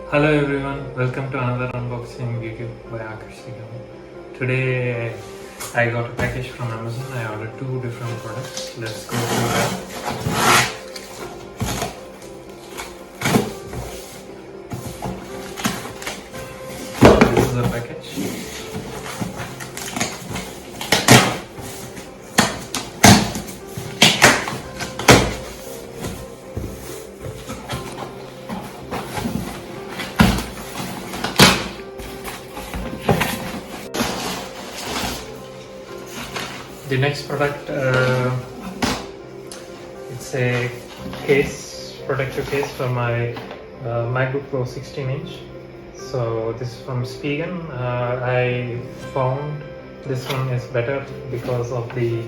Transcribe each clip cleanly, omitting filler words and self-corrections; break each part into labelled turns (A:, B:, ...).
A: Hello everyone, welcome to another unboxing video by Akarsh Seggemu. Today I got a package from Amazon. I ordered two different products. Let's go through that. This is the package. The next product, it's a protective case for my Macbook Pro 16-inch. So this is from Spiegen. I found this one is better because of the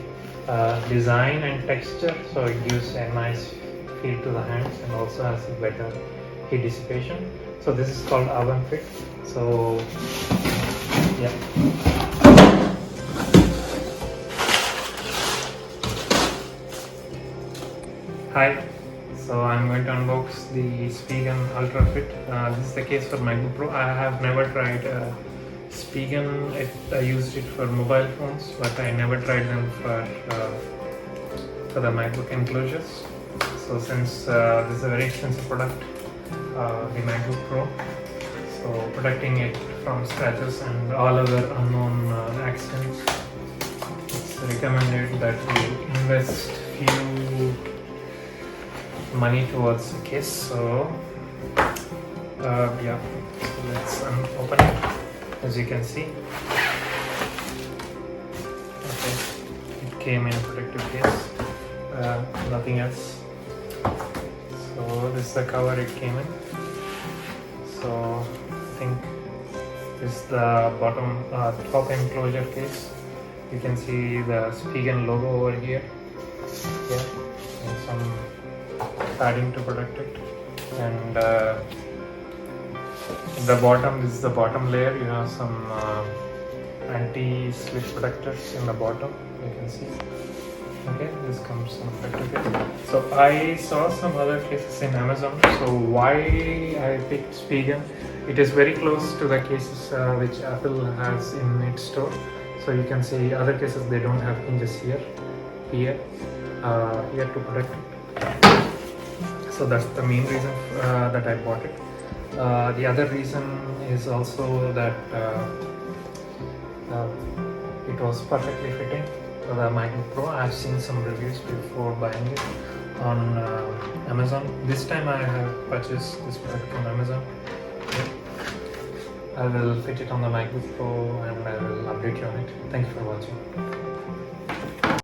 A: design and texture. So it gives a nice feel to the hands and also has a better heat dissipation. So this is called Oven Fit. So yeah. Hi, so I'm going to unbox the Spiegen UltraFit. This is the case for Macbook Pro. I have never tried Spiegen. I used it for mobile phones, but I never tried them for the MacBook enclosures. So since this is a very expensive product, the MacBook Pro, so protecting it from scratches and all other unknown accidents, it's recommended that you invest few money towards the case. So yeah, so let's open it. As you can see, okay, it came in a protective case, nothing else. So this is the cover it came in. So I think this is the bottom top enclosure case. You can see the Spiegen logo over here, yeah, and some padding to protect it, and the bottom, this is the bottom layer. You have some anti-slip protectors in the bottom, you can see. Okay, this comes in protective case. So I saw some other cases in Amazon. So why I picked Spiegen? It is very close to the cases which Apple has in its store. So you can see other cases, they don't have hinges here to protect it. So that's the main reason that I bought it. The other reason is also that it was perfectly fitting for the MacBook Pro. I've seen some reviews before buying it on Amazon. This time I have purchased this product from Amazon. I will fit it on the MacBook Pro and I will update you on it. Thank you for watching.